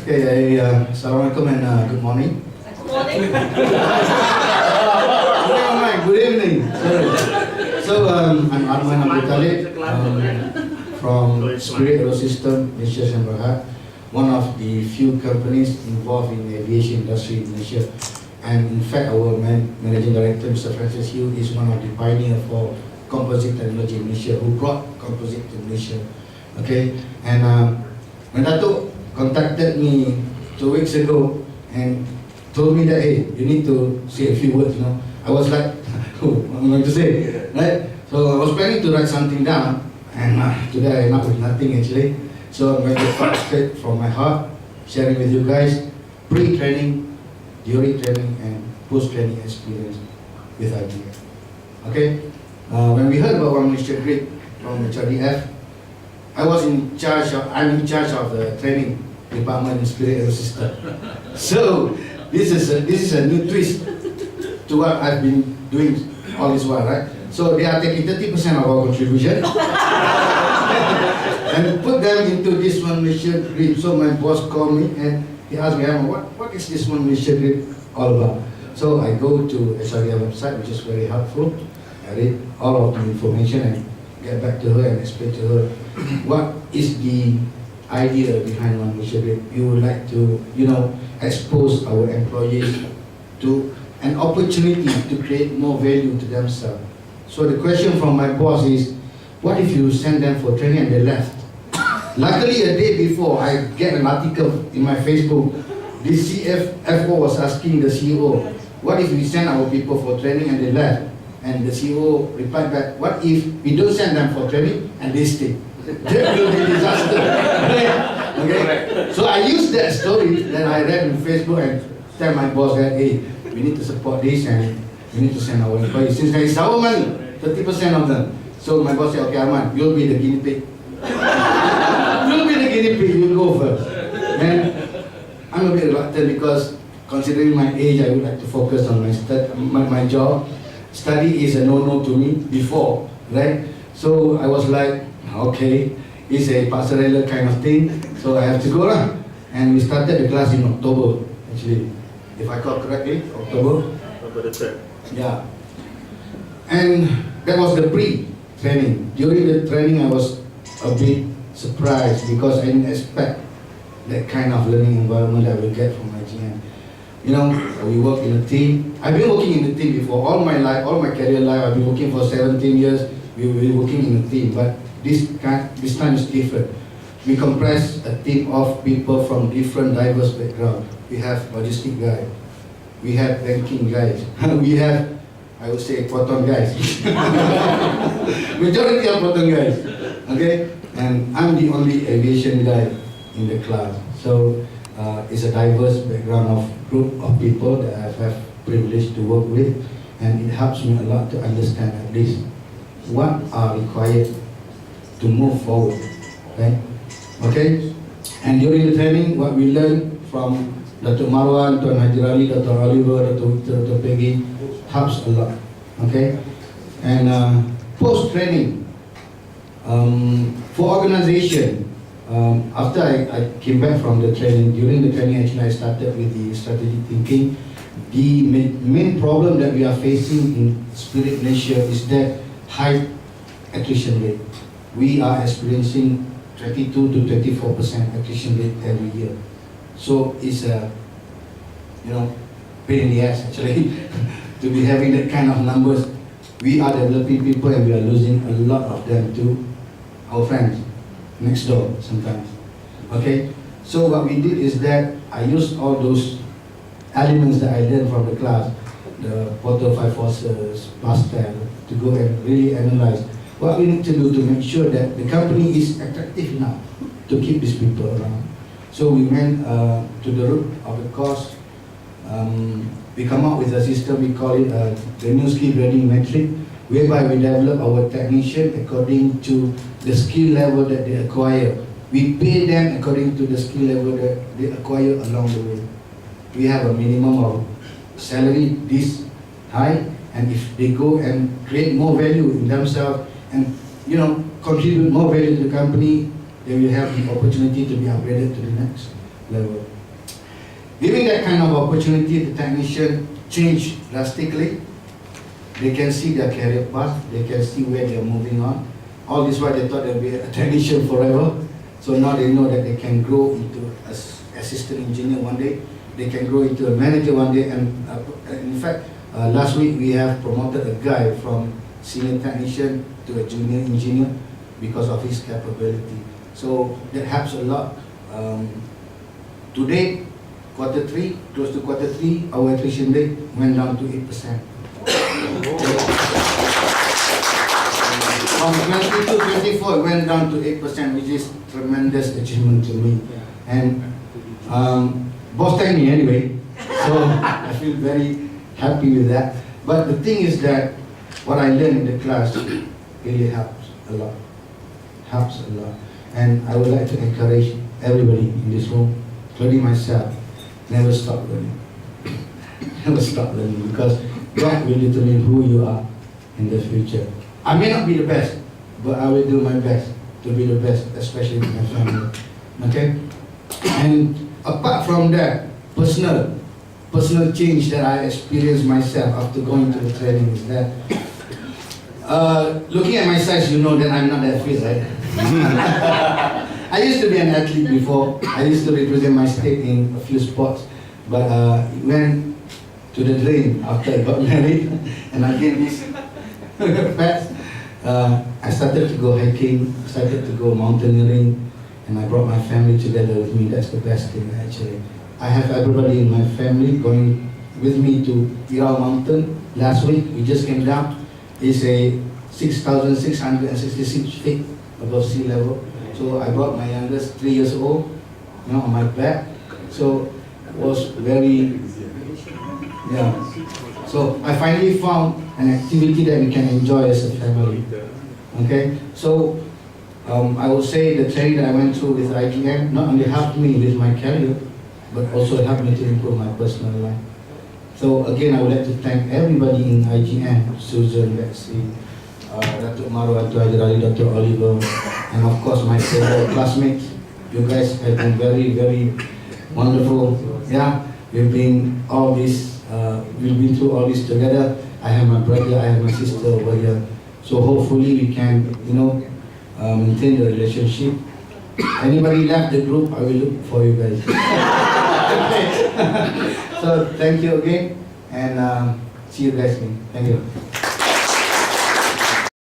Okay, Assalamualaikum and good morning. Good morning. Good evening. So I'm Arman, Abdul, Khalid from Spirit Aerosystems, Malaysia and Berhad, one of the few companies involved in the aviation industry in Malaysia. And in fact, our managing director, Mr. Francis Hugh, is one of the pioneers for composite technology in Malaysia, who brought composite to Malaysia. Okay, and when Datuk contacted me 2 weeks ago and told me that, hey, you need to say a few words, I was like, oh, what am I going to say, right? So I was planning to write something down, and today I end up with nothing actually. So I'm going to start straight from my heart, sharing with you guys pre-training, during training, and post-training experience with idea. Okay? When we heard about One Malaysia Grid from HRDF, I'm in charge of the training department in Spirit Aerosystems. So this is a new twist to what I've been doing all this while, right? So they are taking 30% of our contribution and put them into this One Malaysia Grid. So my boss called me and he asked me, what is this One Malaysia Grid all about? So I go to HRDF website, which is very helpful. I read all of the information and get back to her and explain to her what is the idea behind One Malaysia Grid. You would like to, expose our employees to an opportunity to create more value to themselves. So the question from my boss is, what if you send them for training and they left? Luckily, a day before, I get an article in my Facebook. The CFO was asking the CEO, what if we send our people for training and they left? And the CEO replied back, what if we don't send them for training and they stay? That will be disaster. Okay? So I used that story that I read on Facebook and tell my boss that, hey, we need to support this and we need to send our employees. Since it's our money, 30% of them. So my boss said, okay, Arman, you'll be the guinea pig. You'll be the guinea pig, you'll go first. And I'm a bit reluctant because considering my age, I would like to focus on my job. Study is a no-no to me before, right? So I was like, okay, it's a passerella kind of thing, so I have to go lah. And we started the class in October, actually, if I recall correctly, October the 3rd. Yeah. And that was the pre-training. During the training, I was a bit surprised because I didn't expect that kind of learning environment that I will get from IGN. We work in a team. I've been working in a team before. All my life, all my career life, I've been working for 17 years. We've been working in a team, but this time is different. We compress a team of people from different diverse backgrounds. We have logistic guys. We have banking guys. We have, I would say, photon guys. Majority of photon guys. Okay? And I'm the only aviation guy in the class. So it's a diverse background of group of people that I have privilege to work with, and it helps me a lot to understand at least what are required to move forward, right? Okay? And during the training, what we learned from Dr. Marwan, Dr. Hajirali, Dr. Oliver, Dr. Victor, Dr. Peggy helps a lot, okay? And post-training, for organization, after I came back from the training, during the training actually I started with the strategic thinking. The main problem that we are facing in Spirit Malaysia is that high attrition rate. We are experiencing 22 to 24% attrition rate every year. So it's a, pain in the ass actually to be having that kind of numbers. We are developing people and we are losing a lot of them to our friends next door sometimes. Okay, so what we did is that I used all those elements that I learned from the class, the Porter 5 forces, pastel, to go and really analyze what we need to do to make sure that the company is attractive enough to keep these people around. So we went to the root of the cause. We come up with a system, we call it the new skill grading metric, whereby we develop our technician according to the skill level that they acquire. We pay them according to the skill level that they acquire along the way. We have a minimum of salary this high, and if they go and create more value in themselves and contribute more value to the company, they will have the opportunity to be upgraded to the next level. Giving that kind of opportunity, the technician change drastically. They can see their career path, they can see where they are moving on. All this while they thought they'll be a technician forever. So now they know that they can grow into an assistant engineer one day, they can grow into a manager one day, and in fact, last week we have promoted a guy from senior technician to a junior engineer because of his capability. So that helps a lot. Today, quarter 3, close to quarter 3, our attrition rate went down to 8%. From 20 to 24, it went down to 8%, which is tremendous achievement to me. And boss thanked me anyway, so I feel very happy with that. But the thing is that what I learned in the class really helps a lot. Helps a lot. And I would like to encourage everybody in this room, including myself, never stop learning. Never stop learning, because that will determine who you are in the future. I may not be the best, but I will do my best to be the best, especially with my family. Okay? And apart from that, personal change that I experienced myself after going to the training is that, looking at my size, you know that I'm not that fit, right? I used to be an athlete before. I used to represent my state in a few sports, but it went to the drain after I got married, and I gained this fat. I started to go hiking, started to go mountaineering, and I brought my family together with me. That's the best thing, actually. I have everybody in my family going with me to Irau Mountain. Last week, we just came down. It's a 6,666 feet above sea level. So I brought my youngest, 3 years old, on my back. So it was very, So I finally found an activity that we can enjoy as a family. Okay, so I would say the training that I went through with IGN not only helped me with my career, but also helped me to improve my personal life. So again, I would like to thank everybody in IGN, Susan, Betsy, Dr. Maru, Dr. Ali, Dr. Oliver, and of course my fellow classmates. You guys have been very, very wonderful. Yeah, we've been we've been through all this together. I have my brother, I have my sister over here. So hopefully we can, maintain the relationship. Anybody left the group, I will look for you guys. So thank you again, and see you guys again. Thank you.